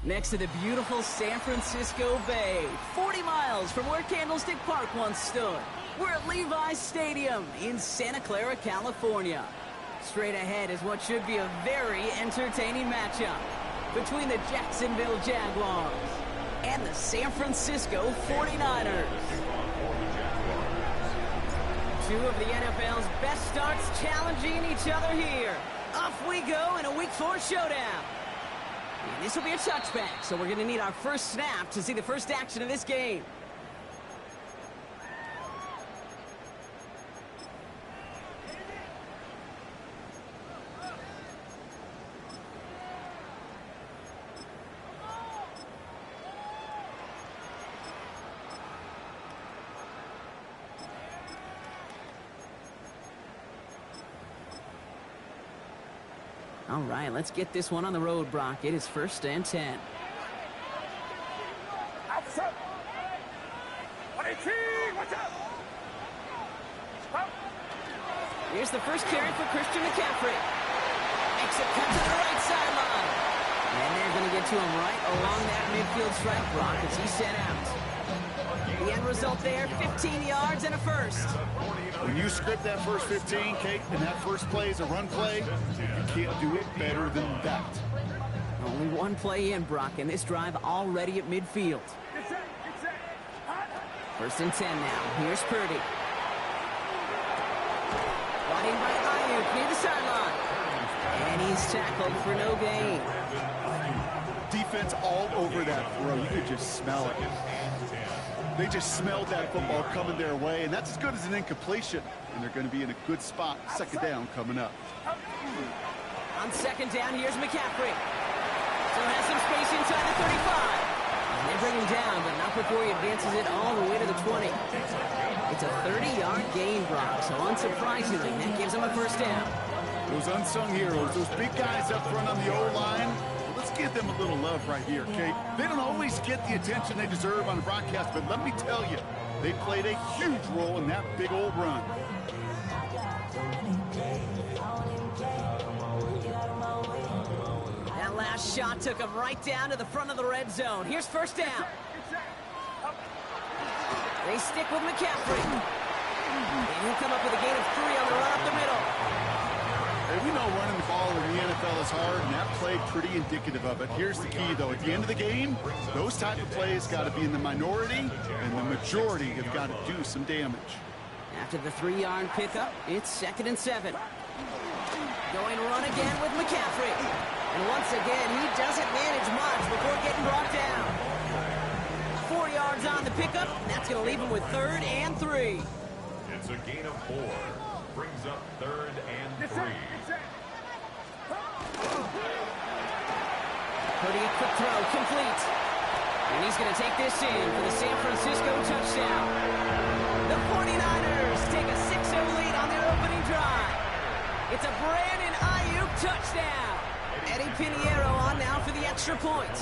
Next to the beautiful San Francisco Bay, 40 miles from where Candlestick Park once stood. We're at Levi's Stadium in Santa Clara, California. Straight ahead is what should be a very entertaining matchup between the Jacksonville Jaguars and the San Francisco 49ers. Two of the NFL's best starts challenging each other here. Off we go in a Week 4 showdown. And this will be a touchback, so we're going to need our first snap to see the first action of this game. All right, let's get this one on the road, Brock. It is 1st and 10. Here's the first carry for Christian McCaffrey. Makes it cut to the right sideline. And they're going to get to him right along that midfield stripe, Brock, as he set out. The end result there, 15 yards and a first. When you script that first 15, Kate, and that first play is a run play, you can't do it better than that. Only one play in, Brock, and this drive already at midfield. 1st and 10 now. Here's Purdy. Brought in by Ayuk near the sideline. And he's tackled for no gain. Defense all over that throw. You could just smell it. They just smelled that football coming their way, and that's as good as an incompletion. And they're going to be in a good spot. 2nd down coming up. On 2nd down, here's McCaffrey. Still has some space inside the 35. And they bring him down, but not before he advances it all the way to the 20. It's a 30-yard gain, Brock, so unsurprisingly, that gives him a 1st down. Those unsung heroes, those big guys up front on the O-line, let's give them a little love right here, Kate. They don't always get the attention they deserve on the broadcast, but let me tell you, they played a huge role in that big old run. That last shot took him right down to the front of the red zone. Here's 1st down. They stick with McCaffrey. And he'll come up with a gain of 3 on the run up the middle. Hey, we know running the ball in the NFL is hard, and that play pretty indicative of it. Here's the key, though. At the end of the game, those type of plays got to be in the minority, and the majority have got to do some damage. After the 3-yard pickup, it's 2nd and 7. Going run again with McCaffrey. And once again, he doesn't manage much before getting brought down. 4 yards on the pickup, and that's going to leave him with 3rd and 3. It's a gain of 4. Brings up 3rd and 3. Purdy, a quick throw, complete. And he's going to take this in for the San Francisco touchdown. The 49ers take a 6-0 lead on their opening drive. It's a Brandon Ayuk touchdown. Eddie Pinheiro on now for the extra point.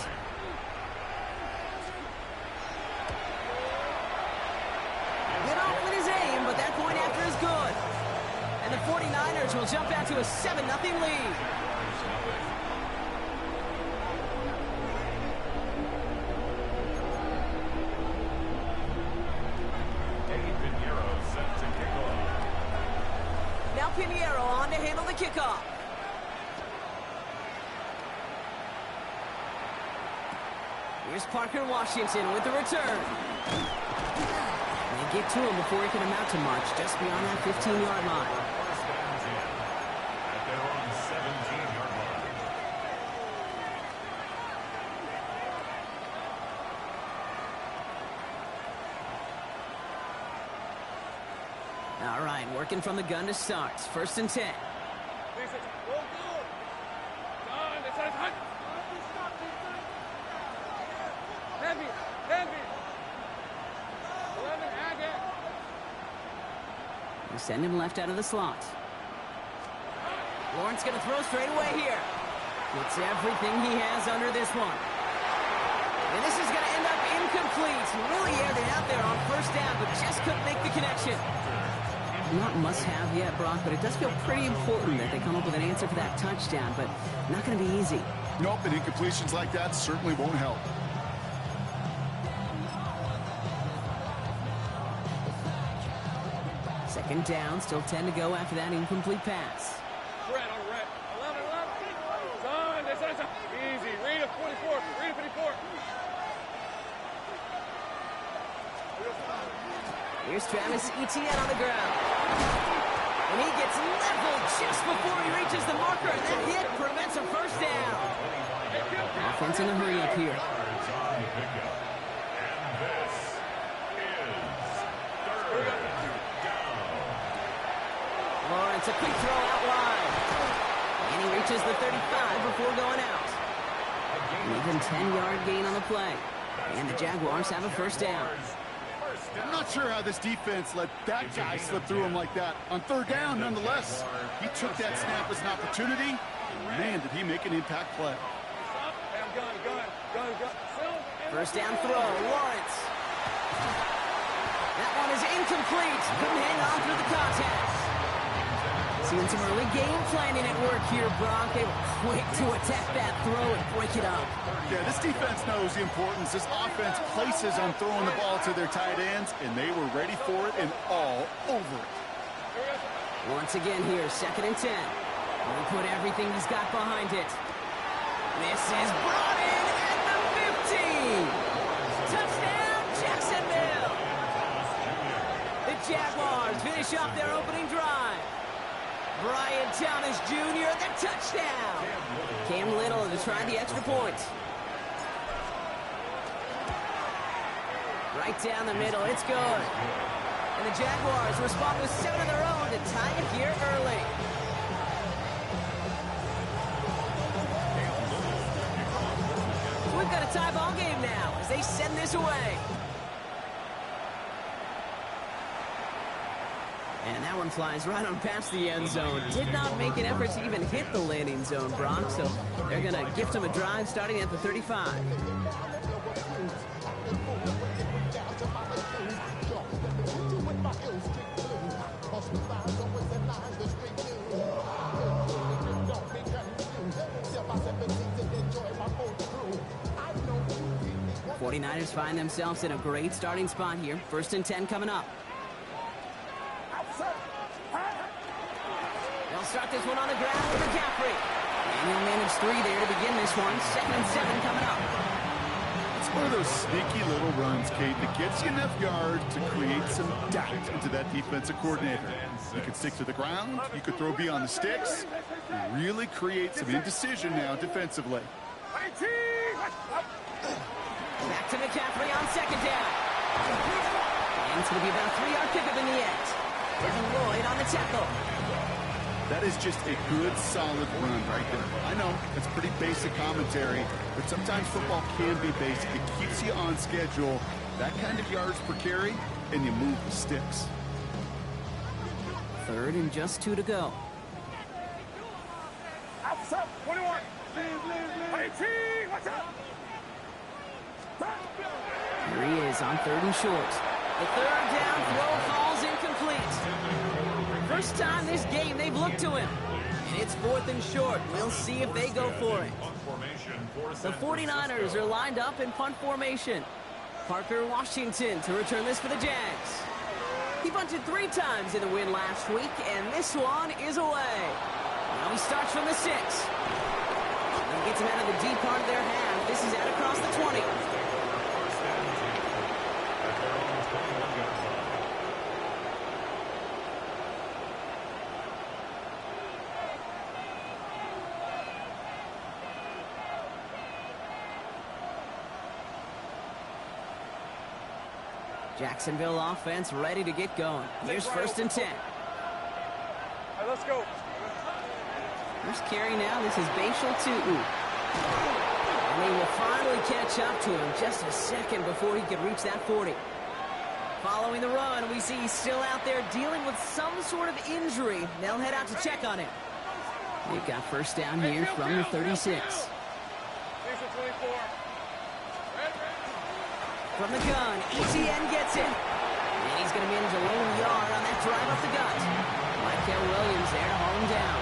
Get off with his aim, but that point after is good. And the 49ers will jump out to a 7-0 lead. Now Pinheiro on to handle the kickoff. Here's Parker Washington with the return. They get to him before he can amount to much, just beyond that 15-yard line. At their own 17-yard line. All right, working from the gun to start. 1st and 10. They send him left out of the slot. Lawrence going to throw straight away here. Gets everything he has under this one. And this is going to end up incomplete. Really aired it out there on 1st down, but just couldn't make the connection. Not must-have yet, Brock, but it does feel pretty important that they come up with an answer for that touchdown, but not going to be easy. Nope, and incompletions like that certainly won't help. Second down, still 10 to go after that incomplete pass. Red on red. 11, 11. Son, easy. Read a 44. Read a 54. Here's Travis Etienne on the ground. And he gets leveled just before he reaches the marker, and that hit prevents a first down. Offense in a hurry up here. Lawrence, a quick throw out wide. And he reaches the 35 before going out. An even 10-yard gain on the play. And the Jaguars have a first down. I'm not sure how this defense let that guy slip through him like that. On third down, nonetheless, he took that snap as an opportunity. And man, did he make an impact play. First down throw, Lawrence. That one is incomplete. Couldn't hang on through the contact. Seeing some early game planning at work here, Brock. They were quick to attack that throw and break it up. Yeah, this defense knows the importance this offense places on throwing the ball to their tight ends, and they were ready for it and all over it. Once again here, 2nd and 10. He'll put everything he's got behind it. This is brought in at the 15. Touchdown, Jacksonville. The Jaguars finish off their opening drive. Brian Thomas Jr., the touchdown. Cam Little to try the extra point. Right down the middle, it's good. And the Jaguars respond with 7 of their own to tie it here early. We've got a tie ball game now as they send this away. And that one flies right on past the end zone. Did not make an effort to even hit the landing zone, Brock. So they're going to gift him a drive starting at the 35. The 49ers find themselves in a great starting spot here. 1st and 10 coming up. They'll start this one on the ground with McCaffrey. And he'll manage 3 there to begin this one. 2nd and 7 coming up. It's one of those sneaky little runs, Kate, that gets you enough yards to create some doubt into that defensive coordinator. You could stick to the ground, you could throw beyond the sticks, and really create some indecision now defensively. Back to McCaffrey on 2nd down. And it's going to be about a 3-yard pickup in the end. Devin Lloyd on the tackle. That is just a good, solid run right there. I know, it's pretty basic commentary, but sometimes football can be basic. It keeps you on schedule, that kind of yards per carry, and you move the sticks. 3rd and just 2 to go. Outside, 21. Watch out. Here he is on 3rd and short. The 3rd down throw falls incomplete. First time this game they've looked to him. And it's 4th and short. We'll see if they go for it. The 49ers are lined up in punt formation. Parker Washington to return this for the Jags. He bunted 3 times in the win last week, and this one is away. Now he starts from the 6. He gets him out of the deep part of their half. This is out across the 20. Jacksonville offense ready to get going. Here's 1st and 10. All right, let's go. First carry now. This is Bashal Tutu. And they will finally catch up to him just a second before he could reach that 40. Following the run, we see he's still out there dealing with some sort of injury. They'll head out to check on him. They've got first down here from the 36. From the gun, Etienne gets it. And he's going to manage a lone yard on that drive up the gut. Michael Williams there to haul him down.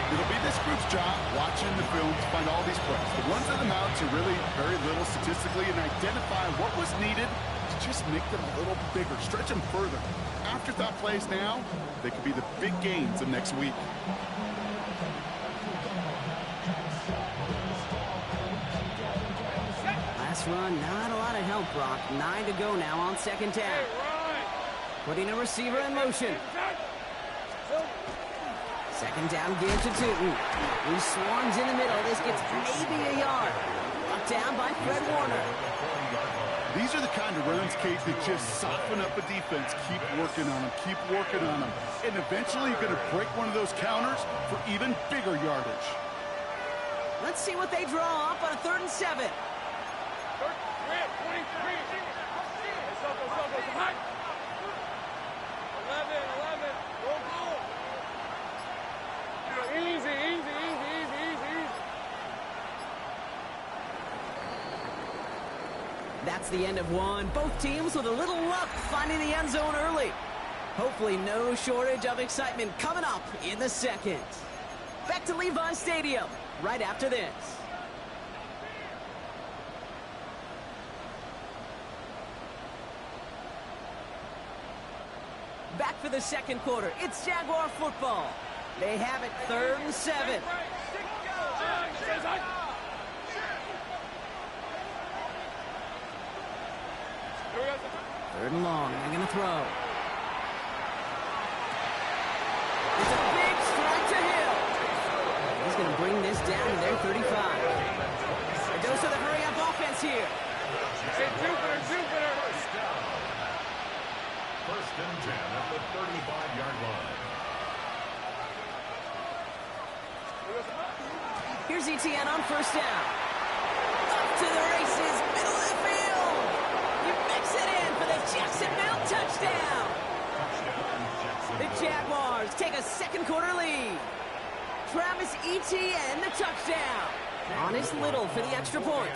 It'll be this group's job watching the film to find all these plays. The ones on the mounts are really very little statistically and identify what was needed to just make them a little bigger, stretch them further. Afterthought plays now, they could be the big gains of next week. Last run, not a lot of help, Brock. 9 to go now on second down. Putting a receiver in motion. Second down again to Tootin. He swarms in the middle. This gets maybe a yard. Brought down by Fred Warner. These are the kind of runs, Kate, that just soften up a defense. Keep working on them. Keep working on them. And eventually you're going to break one of those counters for even bigger yardage. Let's see what they draw up on a 3rd and 7. 23. High. 11. Go. Easy. That's the end of one. Both teams with a little luck finding the end zone early. Hopefully no shortage of excitement coming up in the second. Back to Levi Stadium right after this. Back for the second quarter. It's Jaguar football. They have it 3rd and 7. Third and long. They're going to throw. It's a big strike to Hill. He's going to bring this down to their 35. It goes to the hurry-up offense here. Jupiter. First and 10 at the 35-yard line. Here's ETN on first down. Up to the races, middle of the field. You mix it in for the Jacksonville touchdown. The Jaguars take a second quarter lead. Travis Etienne, the touchdown. Honest Little for the extra point.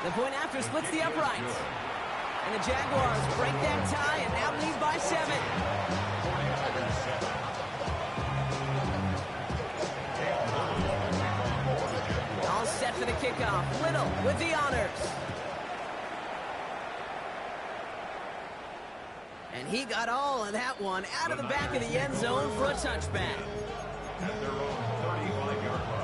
The point after splits the uprights. And the Jaguars break that tie and now lead by 7. All set for the kickoff. Little with the honors. And he got all of that one out of the back of the end zone for a touchback. At their own 35-yard line.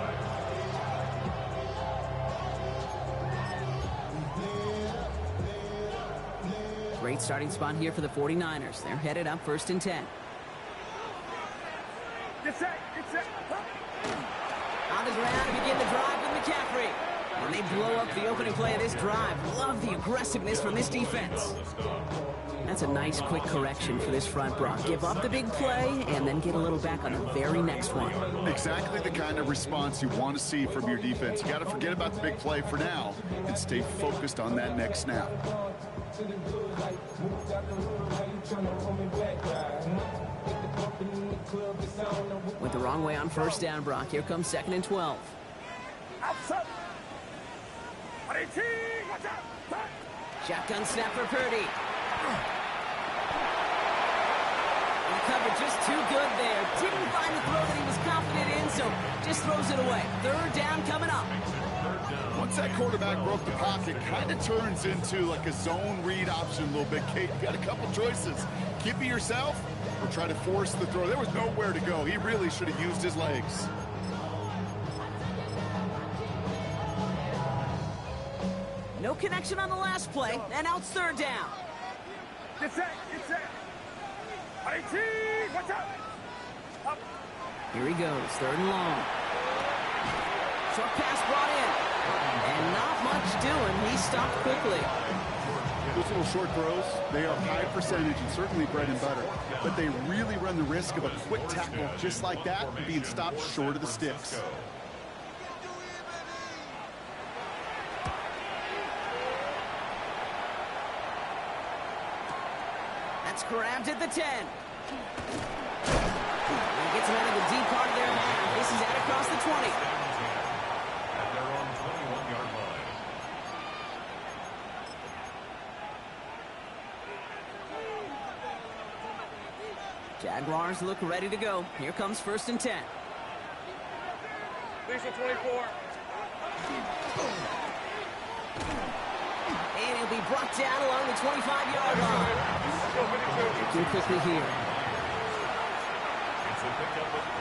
Great starting spot here for the 49ers. They're headed up 1st and 10. Get set. On the ground to begin the drive with McCaffrey. And they blow up the opening play of this drive. Love the aggressiveness from this defense. That's a nice quick correction for this front, Brock. Give up the big play and then get a little back on the very next one. Exactly the kind of response you want to see from your defense. You got to forget about the big play for now and stay focused on that next snap. Went the wrong way on first down, Brock. Here comes 2nd and 12. Shotgun snap for Purdy. And the cover just too good there. Didn't find the throw that he was confident in, so just throws it away. 3rd down coming up. Once that quarterback broke the pocket, kind of turns into like a zone read option a little bit. Kate, you got a couple choices. Keep it yourself or try to force the throw. There was nowhere to go. He really should have used his legs. No connection on the last play, and now it's 3rd down. Get set. Watch out. Up. Here he goes, 3rd and long. Short pass brought in. And not much doing. He stopped quickly. Those little short throws, they are high percentage and certainly bread and butter. But they really run the risk of a quick tackle just like that being stopped short of the sticks. That's grabbed at the 10. He gets it out of the deep part of their half. This is out across the 20. At their own 21-yard line. Jaguars look ready to go. Here comes 1st and 10. Lisa 24. And he'll be brought down along the 25-yard line. Too quickly here. It's a pickup of 3.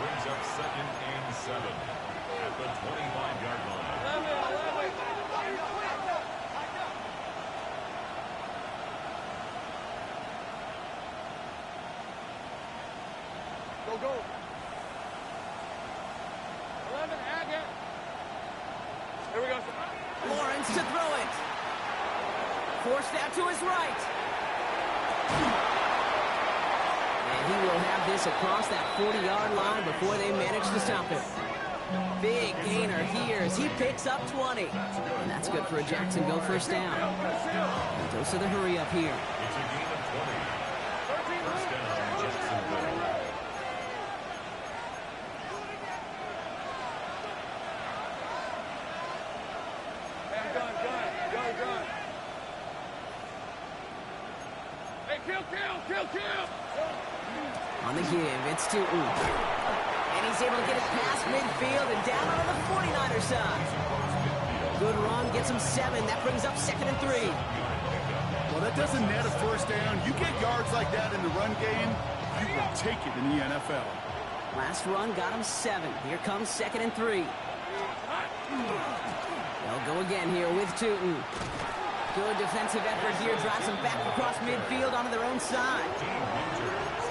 Brings up 2nd and 7 at the 25-yard line. 11. Go. 11, Agate. Here we go. Lawrence to throw it. Forced out to his right. And he will have this across that 40-yard line before they manage to stop him. Big gainer here as he picks up 20. And that's good for a Jacksonville 1st down. And goes to the hurry up here. It's a gain of 20. 1st down, Jacksonville. Gun. Hey, kill. On the give, it's to and he's able to get it past midfield and down on the 49er side. Good run, gets him 7. That brings up 2nd and 3. Well, that doesn't net a 1st down. You get yards like that in the run game, you will take it in the NFL. Last run got him 7. Here comes 2nd and 3. They'll go again here with Tootin. Good defensive effort here. Drives them back across midfield onto their own side.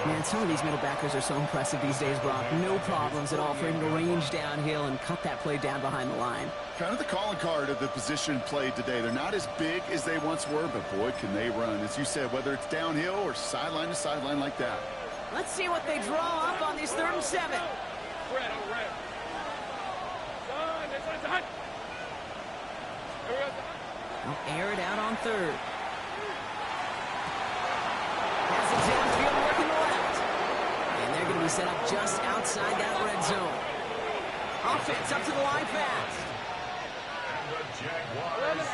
Man, some of these middle backers are so impressive these days, Brock. No problems at all for him to range downhill and cut that play down behind the line. Kind of the calling card of the position played today. They're not as big as they once were, but boy, can they run. As you said, whether it's downhill or sideline to sideline like that. Let's see what they draw up on these 3rd and 7. Red. They'll air it out on 3rd. Has it downfield working the left. And they're going to be set up just outside that red zone. Offense up to the line fast. And the Jaguars.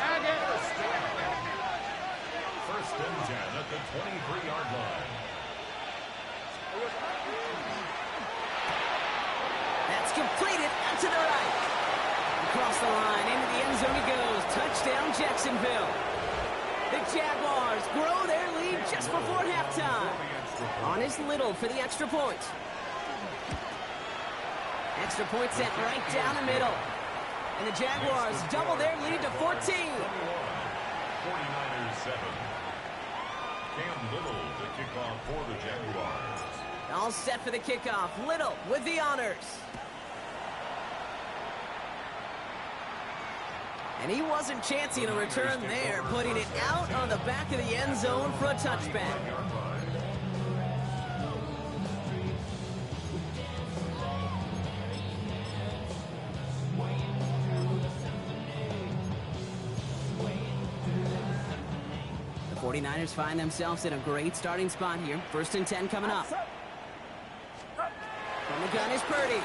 1st and 10 at the 23-yard line. That's completed out to the right. Across the line, into the end zone he goes. Touchdown, Jacksonville. The Jaguars grow their lead just before halftime. On is Little for the extra point. Extra point sent right down the middle. And the Jaguars double their lead to 14. 49ers 7. Cam Little to kick off for the Jaguars. All set for the kickoff. Little with the honors. And he wasn't chancing a return there, putting it out on the back of the end zone for a touchback. The 49ers find themselves in a great starting spot here. 1st and 10 coming up. From the gun is Purdy.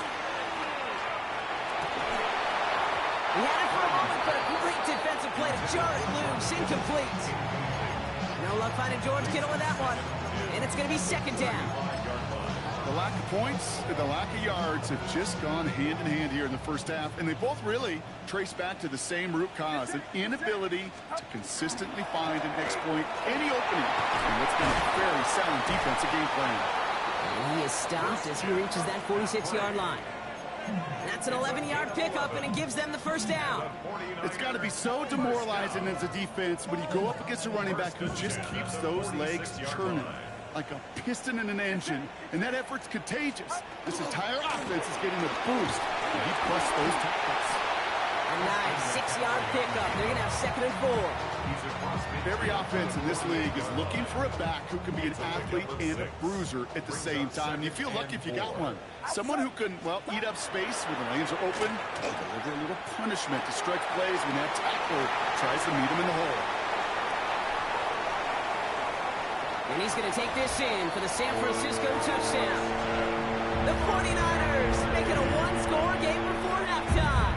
He had it for a moment, but a great defensive play to jar it loose. Incomplete. No luck finding George Kittle with that one. And it's going to be 2nd down. The lack of points and the lack of yards have just gone hand in hand here in the 1st half. And they both really trace back to the same root cause, an inability to consistently find and exploit any opening in what's been a very sound defensive game plan. And he is stopped as he reaches that 46-yard line. That's an 11-yard pickup, and it gives them the 1st down. It's got to be so demoralizing as a defense when you go up against a running back who just keeps those legs churning like a piston in an engine, and that effort's contagious. This entire offense is getting a boost, and he busts those tackles. A nice 6-yard pickup. They're going to have 2nd and 4. Every offense in this league is looking for a back who can be an athlete and a bruiser at the same time. You feel lucky if you got one. Someone who can, well, eat up space when the lanes are open and deliver a little punishment to stretch plays when that tackler tries to meet him in the hole. And he's going to take this in for the San Francisco touchdown. The 49ers make it a one-score game before halftime.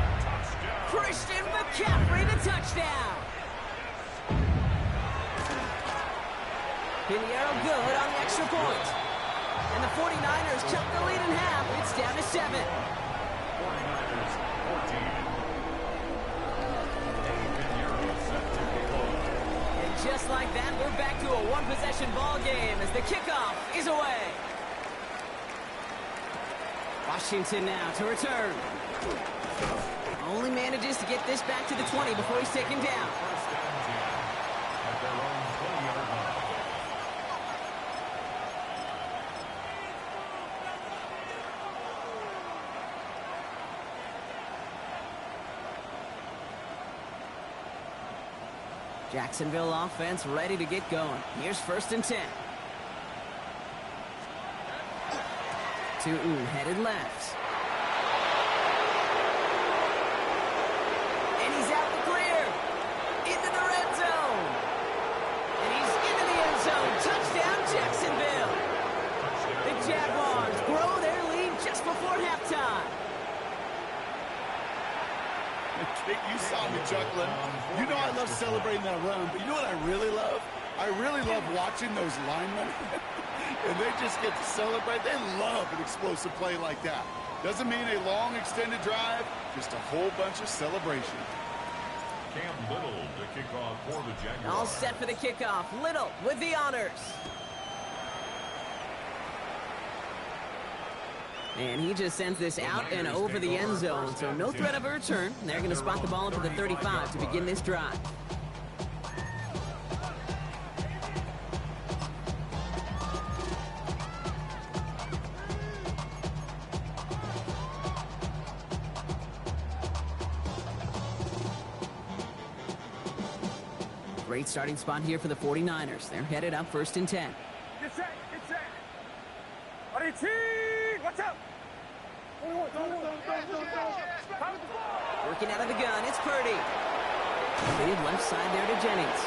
Christian McCaffrey the touchdown. Pinheiro good on the extra point. 49ers cut the lead in half. It's down to 7. 49ers 14. And just like that, we're back to a one-possession ball game as the kickoff is away. Washington now to return. Only manages to get this back to the 20 before he's taken down. First and 10 at their own 20-yard line. Jacksonville offense ready to get going. Here's first and 10. Tootin headed left. And he's out the clear. Into the red zone. And he's into the end zone. Touchdown, Jacksonville. The Jaguars grow their lead just before halftime. Kate, you saw me chuckling. You know I love celebrating that run, but you know what I really love? I really love watching those linemen. And they just get to celebrate. They love an explosive play like that. Doesn't mean a long extended drive, just a whole bunch of celebration. Cam Little to kick off for the Jaguars. All set for the kickoff. Little with the honors. And he just sends this out and over the end zone, so no threat of a return. They're going to spot the ball up to the 35 to begin this drive. Great starting spot here for the 49ers. They're headed up first and 10. Get set, get set. Watch out. Working out of the gun, it's Purdy. Lead left side there to Jennings.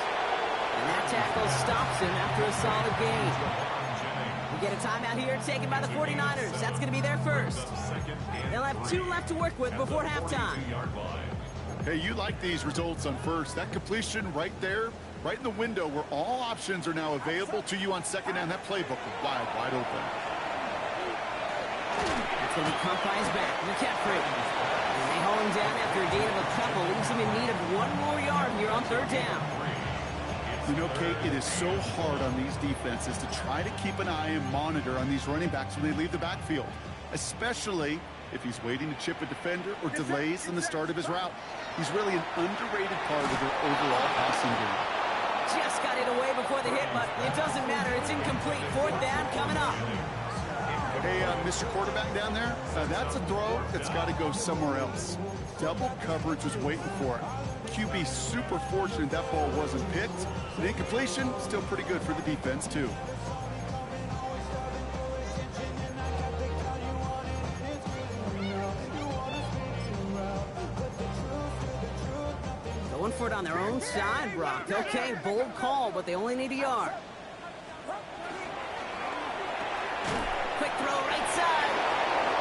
And that tackle stops him after a solid gain. We get a timeout here taken by the 49ers. That's going to be their first. They'll have 2 left to work with before halftime. Hey, you like these results on first. That completion right there, right in the window where all options are now available to you on second down. That playbook is wide open. That's going to be caught by his back. McCaffrey. And they haul him down after a gain of a couple. Leaves him in need of 1 more yard here on third down. You know, Kate, it is so hard on these defenses to try to keep an eye and monitor on these running backs when they leave the backfield, especially if he's waiting to chip a defender or delays in the start of his route. He's really an underrated part of their overall passing game. Just got it away before the hit, but it doesn't matter. It's incomplete. Fourth down coming up. Hey, Mr. Quarterback down there, that's a throw that's got to go somewhere else. Double coverage was waiting for it. QB super fortunate that ball wasn't picked. The incompletion, still pretty good for the defense, too. Going for it on their own side, Brock. Okay, bold call, but they only need a yard. Quick throw right side.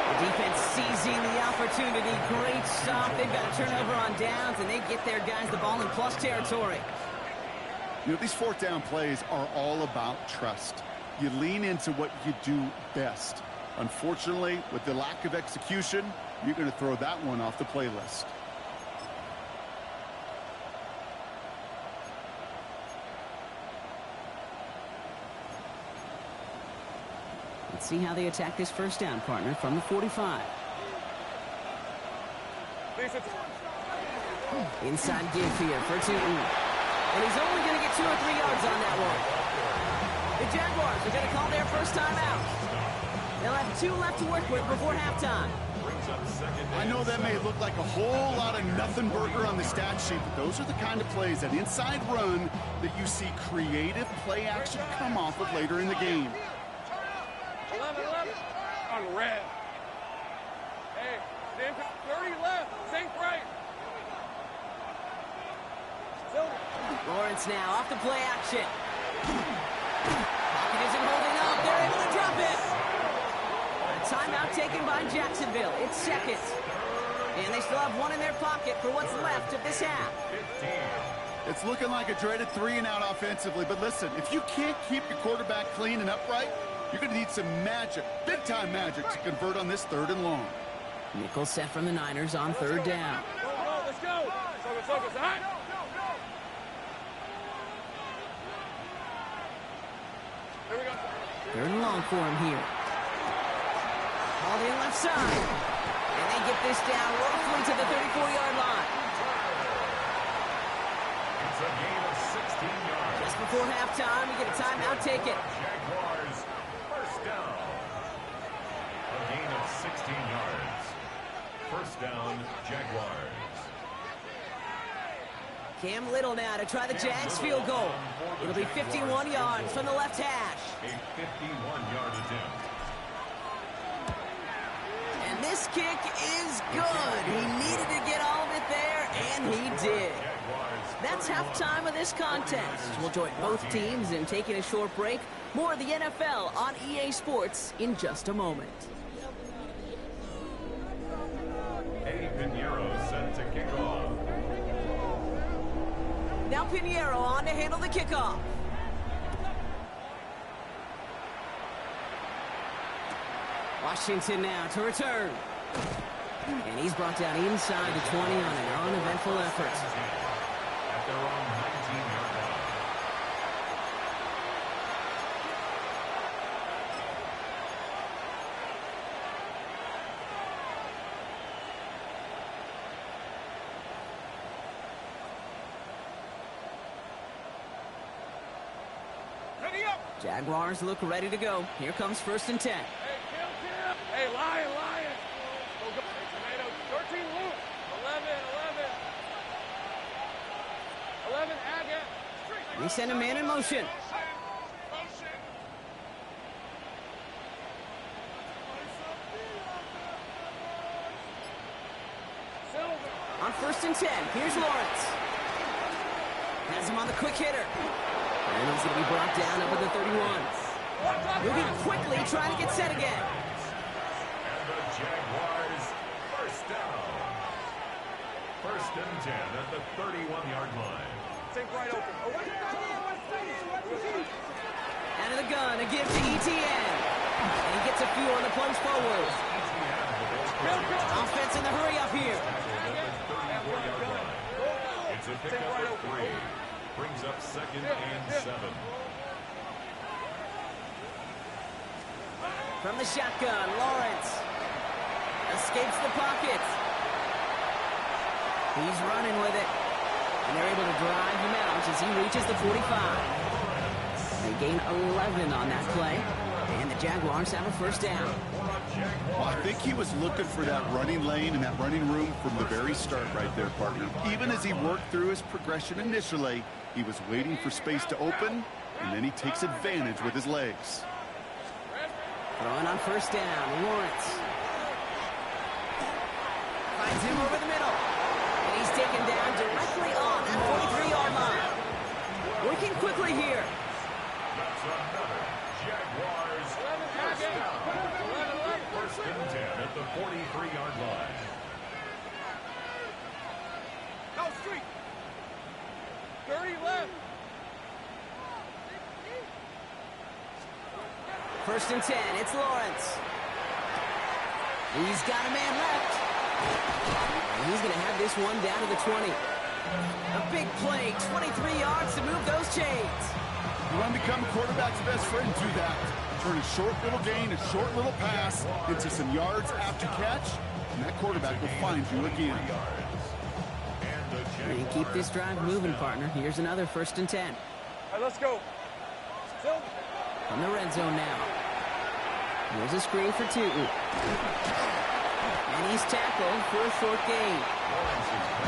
The defense seizing the opportunity. Great stop. They've got a turnover on downs, and they get their guys the ball in plus territory. You know, these fourth down plays are all about trust. You lean into what you do best. Unfortunately, with the lack of execution, you're going to throw that one off the playlist. Let's see how they attack this first down, partner, from the 45. Inside give here for Tootin. And he's only going to get 2 or 3 yards on that one. The Jaguars are going to call their first time out. They'll have 2 left to work with before halftime. I know that may look like a whole lot of nothing burger on the stat sheet, but those are the kind of plays, that inside run, that you see creative play action come off of later in the game. 11 on red. Hey, 30 left. Think right. Lawrence now off the play action. Pocket isn't holding up. They're able to drop it. A timeout taken by Jacksonville. It's second. And they still have 1 in their pocket for what's left of this half. It's looking like a dreaded 3-and-out offensively, but listen, if you can't keep your quarterback clean and upright, You're going to need some magic, big-time magic, to convert on this 3rd and long. Nickel set from the Niners on 3rd down. Let's go. Focus, hot. Here we go. 3rd and long for him here. All the left side. And they get this down roughly to the 34-yard line. It's a gain of 16 yards. Just before halftime, we get a timeout. Take it. Jaguars, first down. A gain of 16 yards. First down, Jaguars. Cam Little now to try the Jags field goal. It'll be 51 yards from the left hash. A 51-yard attempt. And this kick is good. He needed to get all of it there, and he did. That's halftime of this contest. We'll join both teams in taking a short break. More of the NFL on EA Sports in just a moment. Eddie Pinheiro set to kick off. Now Pinheiro on to handle the kickoff. Washington now to return. And he's brought down inside the 20 on an uneventful effort. At their own 19-yard line. Ready up. Jaguars look ready to go. Here comes 1st and 10. Hey, kill. Hey, lion. Go. Hey, tomato. 13 loose. 11, Agate. We send a man in motion. On 1st and 10, here's Lawrence. Has him on the quick hitter. And he's going to be brought down up at the 31. Moving quickly, trying to get set again. And the Jaguars, first down. 1st and 10 at the 31-yard line. Think right open. Out of the gun, a give to ETN. And he gets a few on the plunge forward. Offense in the hurry up here. It's a pickup of 3. Brings up 2nd and 7. From the shotgun, Lawrence escapes the pocket. He's running with it. And they're able to drive him out as he reaches the 45. They gain 11 on that play. And the Jaguars have a 1st down. Well, I think he was looking for that running lane and that running room from the very start right there, partner. Even as he worked through his progression initially, he was waiting for space to open, and then he takes advantage with his legs. Throwing on 1st down, Lawrence. Finds him over the middle. And he's taken down directly on that 43-yard line. Working quickly here. That's another Jaguars first down. 1st and 10 at the 43-yard line. No, street. 30 left. 1st and 10, it's Lawrence. He's got a man left. And he's going to have this one down to the 20. A big play, 23 yards to move those chains. You want to become a quarterback's best friend, do that. Turn a short little gain, a short little pass into some yards after catch, and that quarterback will find you again. And keep this drive moving, partner. Here's another 1st and 10. All right, let's go. Still. From the red zone now. Here's a screen for 2. And he's tackled for a short gain.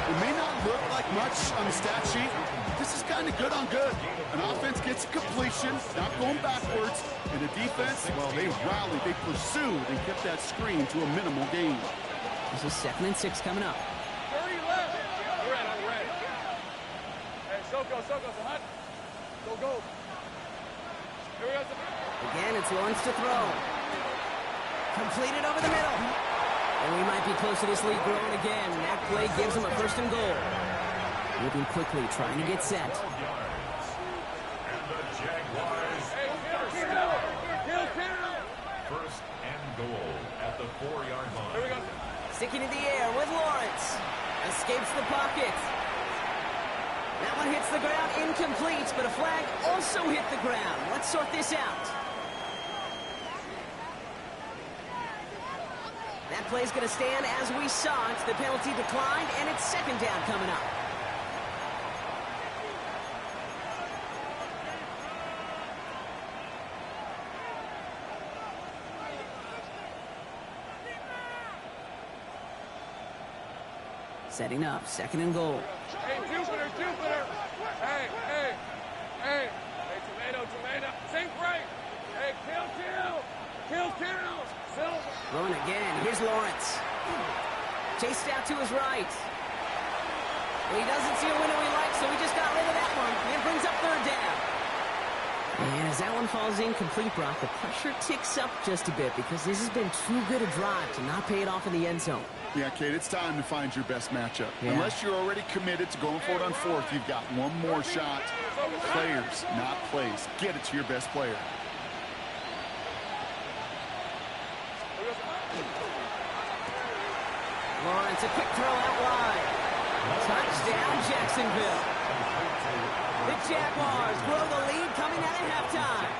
It may not look like much on the stat sheet. This is kind of good on good. An offense gets a completion, not going backwards. And the defense, well, they rallied, they pursued, and kept that screen to a minimal gain. This is 2nd and 6 coming up. 30 left. I'm ready. Hey, Soko, so hot. Go. Here we go. Again, it's Lawrence to throw. Completed over the middle. And we might be close to this lead growing again. That play gives him a 1st and goal. Moving quickly, trying to get set. And the Jaguars Hey, kill. Sticking in the air with Lawrence. Escapes the pocket. That one hits the ground, incomplete, but a flag also hit the ground. Let's sort this out. That play's going to stand as we saw it. The penalty declined, and it's second down coming up. Setting up, second and goal. Hey, Jupiter. Hey, tomato. Sink right. Hey, kill. Silver. Throwing again. Here's Lawrence. Chased out to his right. And he doesn't see a window he likes, so he just got rid of that one. And brings up third down. And as that one falls incomplete, Brock, the pressure ticks up just a bit because this has been too good a drive to not pay it off in the end zone. Yeah, Kate, it's time to find your best matchup. Yeah. Unless you're already committed to going for it on fourth, you've got one more shot. Players, not plays. Get it to your best player. Lawrence, a quick throw out wide. Touchdown, Jacksonville. The Jaguars grow the lead coming out at halftime.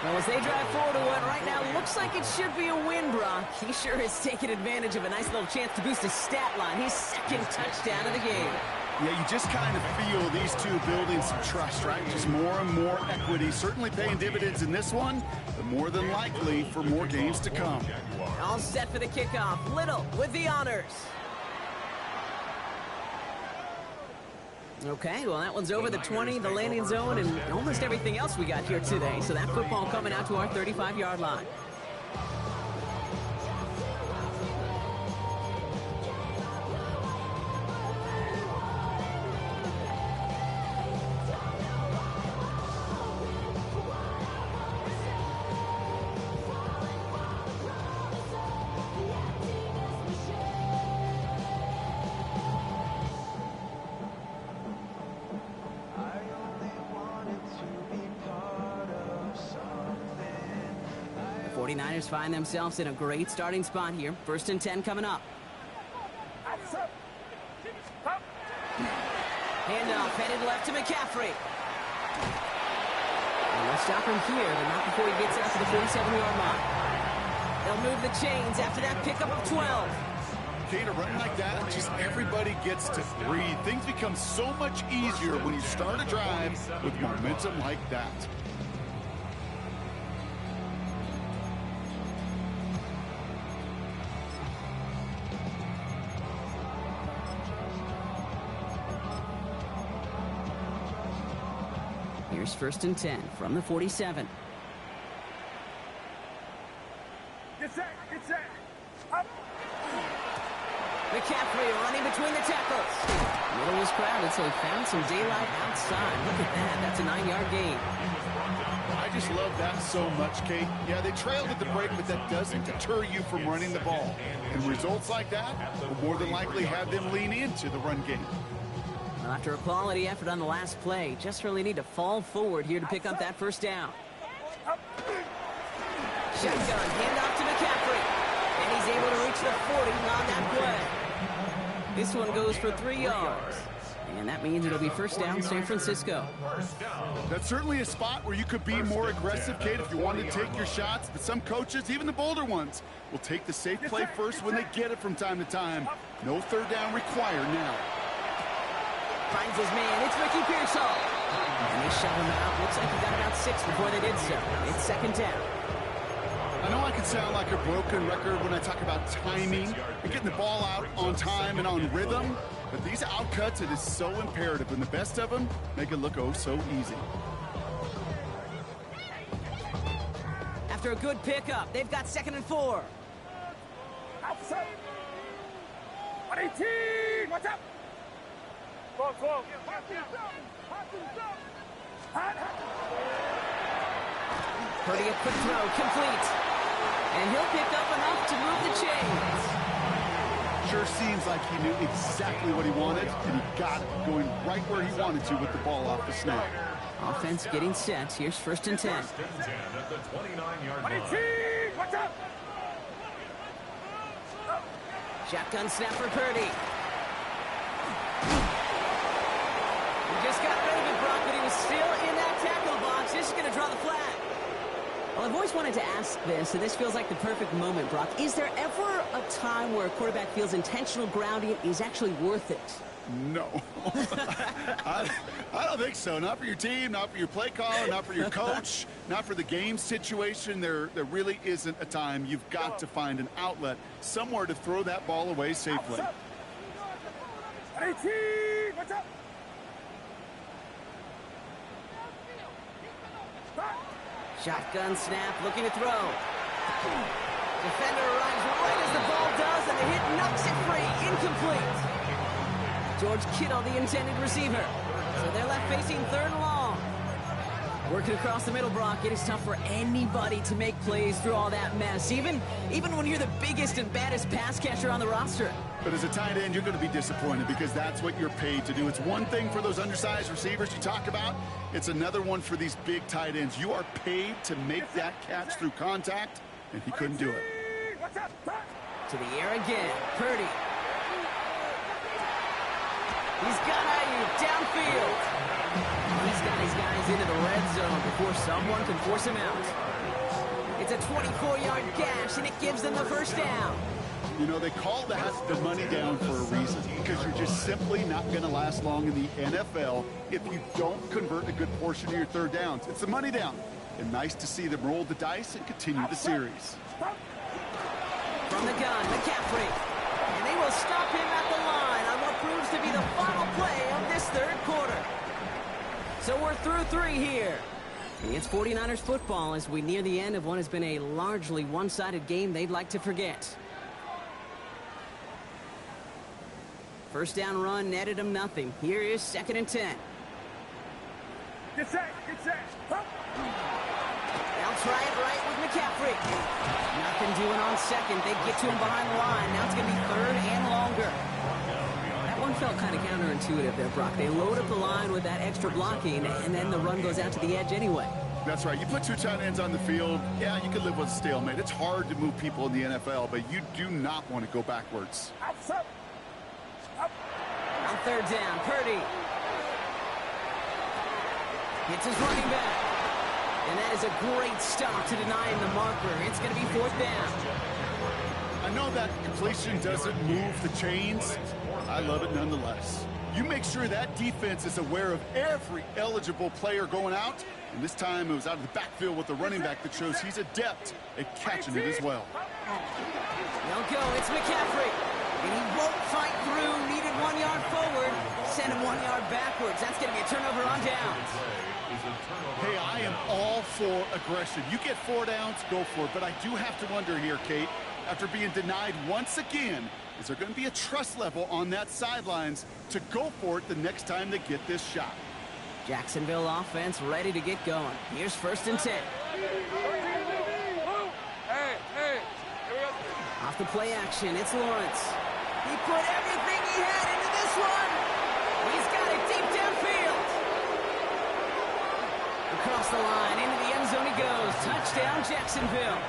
Well, as they drive forward to what right now looks like it should be a win, Brock. He sure has taken advantage of a nice little chance to boost his stat line. His second touchdown of the game. Yeah, you just kind of feel these two building some trust, right? Just more and more equity. Certainly paying dividends in this one, but more than likely for more games to come. All set for the kickoff. Little with the honors. Okay, well, that one's over the 20, the landing zone, and almost everything else we got here today. So that football coming out to our 35-yard line. The 49ers find themselves in a great starting spot here. First and 10 coming up. Handoff headed left to McCaffrey. And we'll stop him here, but not before he gets out to the 47-yard line. They'll move the chains after that pickup of 12. Kate, a run like that, just everybody gets to breathe. Things become so much easier when you start a drive with momentum like that. Here's first and 10 from the 47. Get set. Up. McCaffrey running between the tackles. Middle was crowded, so he found some daylight outside. Look at that. That's a 9-yard gain. I just love that so much, Kate. Yeah, they trailed at the break, but that doesn't deter you from running the ball. And results like that will more than likely have them lean into the run game. Well, after a quality effort on the last play, just really need to fall forward here to pick up that first down. Shotgun, handoff to McCaffrey. And he's able to reach the 40 on that play. This one goes for 3 yards. And that means it'll be first down, San Francisco. That's certainly a spot where you could be more aggressive, Kate, if you wanted to take your shots. But some coaches, even the bolder ones, will take the safe play first when they get it from time to time. No third down required now. Finds his man. It's Ricky Pearsall. And they shut him out. Looks like he got about 6 before they did so. It's second down. I know I can sound like a broken record when I talk about timing and getting the ball out on time and on rhythm, but these outcuts, it is so imperative, and the best of them make it look oh so easy. After a good pickup, they've got second and 4. Outside. 118. What's up? 12. Purdy, a quick throw, complete. And he'll pick up enough to move the chains. Sure seems like he knew exactly what he wanted, and he got it, going right where he wanted to with the ball off the snap. Offense getting set. Here's first and 10. First and 10 at the 29-yard line. 118. What's up? Shotgun snap for Purdy. He just got rid of it, Brock, but he was still in that tackle box. This is going to draw the flag. Well, I've always wanted to ask this, and this feels like the perfect moment, Brock. Is there ever a time where a quarterback feels intentional grounding is actually worth it? No. I don't think so. Not for your team, not for your play caller, not for your coach, not for the game situation. There really isn't a time. You've got to find an outlet, somewhere to throw that ball away safely. What's up? Shotgun snap, looking to throw. Defender arrives right as the ball does, and the hit knocks it free. Incomplete. George Kittle, the intended receiver. So they're left facing 3rd and long. Working across the middle, Brock. It is tough for anybody to make plays through all that mess, even when you're the biggest and baddest pass catcher on the roster. But as a tight end, you're going to be disappointed because that's what you're paid to do. It's one thing for those undersized receivers you talk about. It's another one for these big tight ends. You are paid to make that catch through contact, and he couldn't do it. To the air again. Purdy. He's got Ayuk downfield. He's got his guys into the red zone before someone can force him out. It's a 24-yard gash, and it gives them the first down. You know, they call that the money down for a reason, because you're just simply not going to last long in the NFL if you don't convert a good portion of your 3rd downs. It's the money down. And nice to see them roll the dice and continue the series. From the gun, McCaffrey. And they will stop him at the line on what proves to be the final play of this 3rd quarter. So we're through 3 here. It's 49ers football as we near the end of what has been a largely one-sided game they'd like to forget. First down run netted them nothing. Here is 2nd and 10. Get set. They'll try it right with McCaffrey. Nothing doing on 2nd. They get to him behind the line. Now it's going to be 3rd and longer. That one felt kind of counterintuitive there, Brock. They load up the line with that extra blocking, and then the run goes out to the edge anyway. That's right. You put 2 tight ends on the field, yeah, you can live with a stalemate. It's hard to move people in the NFL, but you do not want to go backwards. On 3rd down, Purdy. Hits his running back. And that is a great stop to deny him the marker. It's going to be 4th down. I know that completion doesn't move the chains. I love it nonetheless. You make sure that defense is aware of every eligible player going out. And this time it was out of the backfield with the running back that shows he's adept at catching it as well. They'll go. It's McCaffrey. And he won't fight through. Needed 1 yard forward. Send him 1 yard backwards. That's going to be a turnover on downs. Hey, I am all for aggression. You get 4 downs, go for it. But I do have to wonder here, Kate, after being denied once again, is there going to be a trust level on that sidelines to go for it the next time they get this shot? Jacksonville offense ready to get going. Here's 1st and 10. Off the play action, it's Lawrence. He put everything he had into this one. He's got it deep downfield. Across the line, into the end zone he goes. Touchdown, Jacksonville.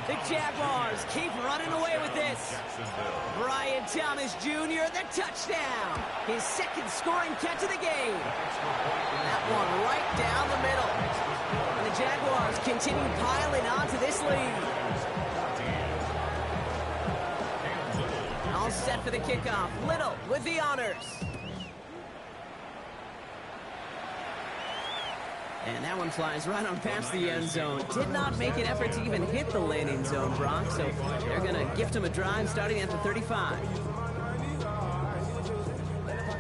The Jaguars keep running away with this. Brian Thomas Jr., the touchdown. His 2nd scoring catch of the game. That one right down the middle. And the Jaguars continue piling on to this lead. All set for the kickoff. Little with the honors. And that one flies right on past the end zone. Did not make an effort to even hit the landing zone, Brock. So they're going to gift him a drive starting at the 35.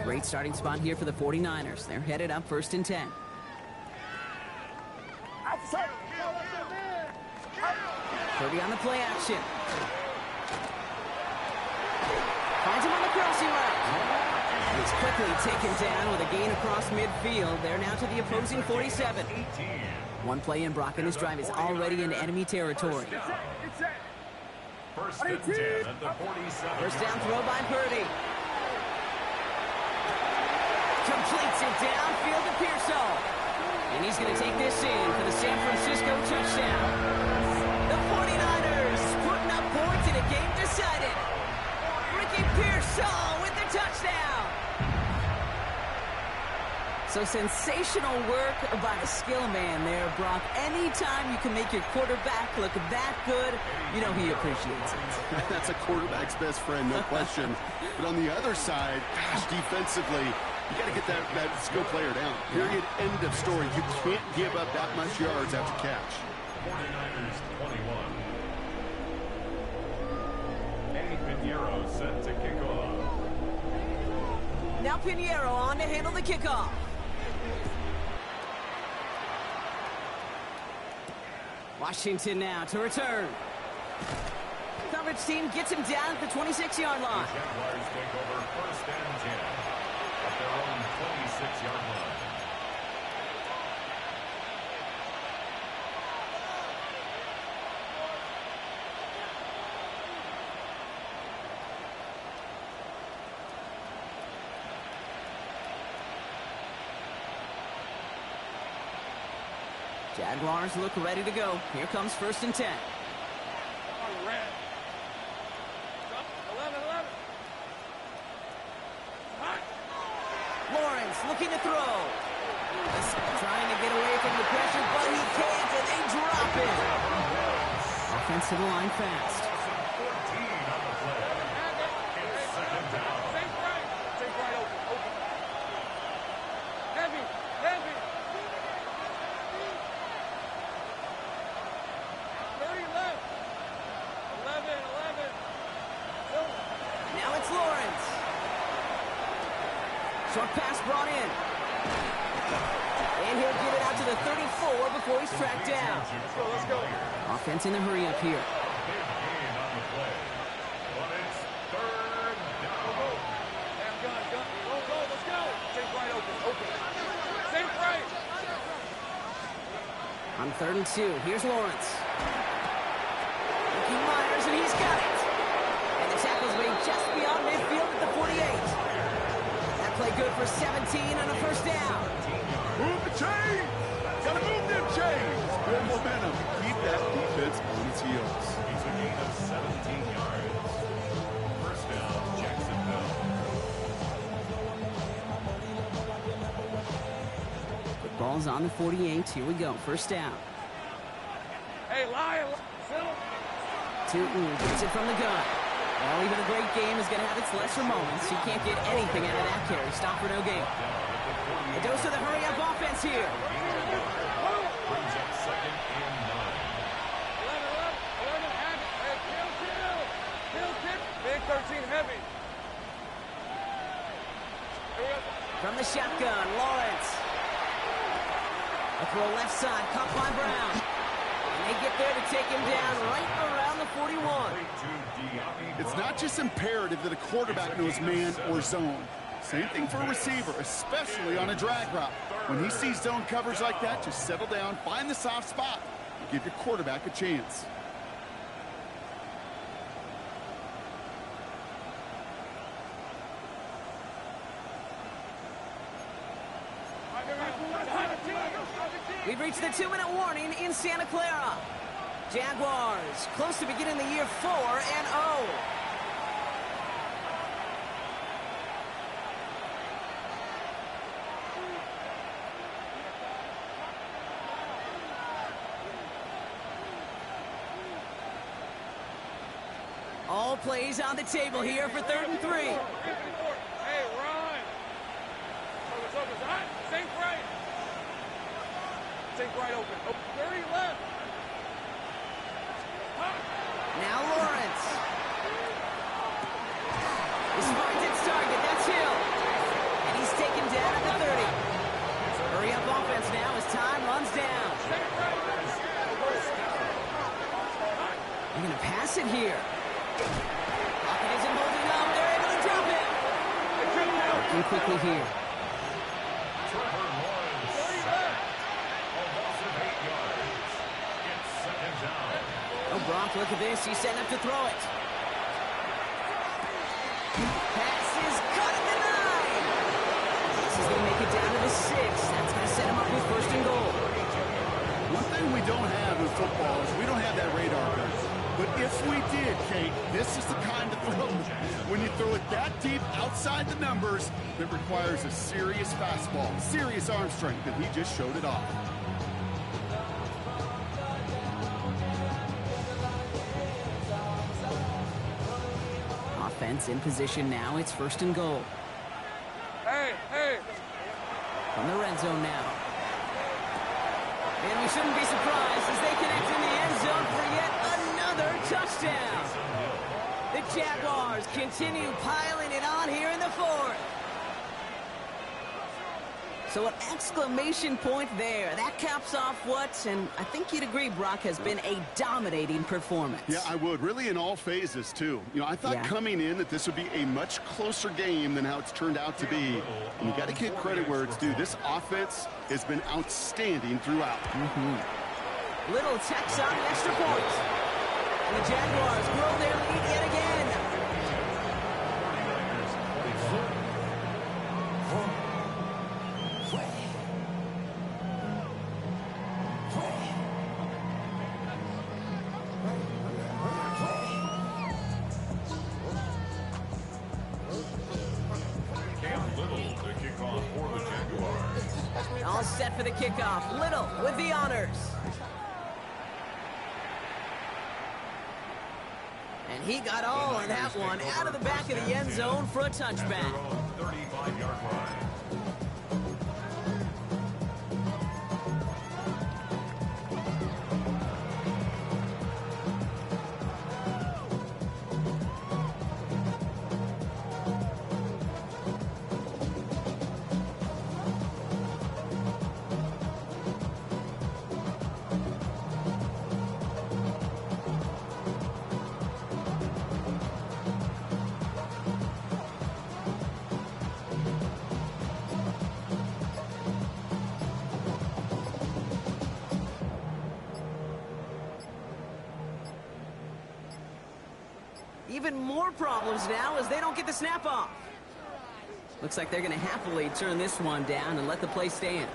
Great starting spot here for the 49ers. They're headed up 1st and 10. Purdy on the play action. Finds him on the crossing route. He's quickly taken down with a gain across midfield. They're now to the opposing 47. One play in, Brock, and his drive is already into enemy territory. First and 10 at the 47. First down throw by Purdy. Completes it downfield to Pearsall. And he's going to take this in for the San Francisco touchdown. The 49ers puts it a game decided. Ricky Pearsall with the touchdown. So sensational work by the skill man there, Brock. Anytime you can make your quarterback look that good, you know he appreciates it. That's a quarterback's best friend, no question. But on the other side, gosh, defensively, you got to get that skill player down. Period. End of story. You can't give up that much yards after catch. 49ers 21. Eddie Pinheiro set to kick off. Now Pinheiro on to handle the kickoff. Washington now to return. Coverage team gets him down at the 26-yard line. The Jaguars take over 1st and 10 at their own 26-yard line. Jaguars look ready to go. Here comes 1st and 10. Lawrence looking to throw. He's trying to get away from the pressure, but he can't, and they drop it. Offensive line fast. 14 on the play. It's 2nd down. Take right open. Heavy. 30 left. 11. Now it's Lawrence. Short pass brought in. And he'll give it out to the 34 before he's tracked down. Let's go. Offense in the hurry up here. Big gain on the play. But it's 3rd down. Gun. Go. Let's go. Take right open. Take right. On 3rd and 2, here's Lawrence. Ricky Myers, and he's got it. And the tackle's made just beyond midfield at the 48. That play good for 17 on a 1st down. Move the chains! Gotta move them chains! Good momentum. Keep that defense on its heels. He's a gain of 17 yards. 1st down, Jacksonville. The ball's on the 48. Here we go. 1st down. Hey, Lion. Settle. Tootin gets it from the gun. Well, even a great game is going to have its lesser moments. You can't get anything out of that carry. Stop for no gain. A dose of the hurry-up offense here. Brings up 2nd and 9. 11. Hey, kill. Big 13 heavy. From the shotgun, Lawrence. A throw left side, caught by Brown. And they get there to take him down right around the 41. It's not just imperative that a quarterback knows man or zone. Same thing for a receiver, especially on a drag route. When he sees zone coverage like that, just settle down, find the soft spot, and give your quarterback a chance. We've reached the 2-minute warning in Santa Clara. Jaguars close to beginning the year 4-0. All plays on the table here for 3rd and 3. Hey, run. Focus. Hot. Think right. Take right open. 30 left. Now Lawrence. He finds its target. That's Hill. And he's taken down at the 30. Hurry up offense now as time runs down. They're going to pass it here. Lockett isn't holding up. They're able to drop it. Working quickly here. Trevor Lawrence sacked. A loss of 8 yards. It's 2nd down. Oh, Brock, look at this. He's setting up to throw it. Pass is cut at the 9. This is going to make it down to the 6. That's going to set him up with 1st and goal. One thing we don't have in football is we don't have that radar gun. But if we did, Kate, that deep outside the numbers, that requires a serious fastball, serious arm strength, and he just showed it off. Offense in position now. It's 1st and goal. Hey, hey. From the red zone now. And we shouldn't be surprised as they connect in the end zone for yet another touchdown. The Jaguars continue piling it on here in the 4th. So an exclamation point there. That caps off what, and I think you'd agree, Brock, has been a dominating performance. Yeah, I would. Really in all phases, too. You know, I thought coming in that this would be a much closer game than how it's turned out to be. And you got to give credit where it's due. This offense has been outstanding throughout. Little techs on the extra point. And the Jaguars grow their lead yet again. All set for the kickoff. Little with the honors. And he got all of that one out of the back of the end zone for a touchback. 35-yard line. Even more problems now as they don't get the snap off. Looks like they're going to happily turn this one down and let the play stand.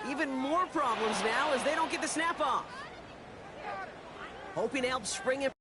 Even more problems now as they don't get the snap off. Hoping to help spring it.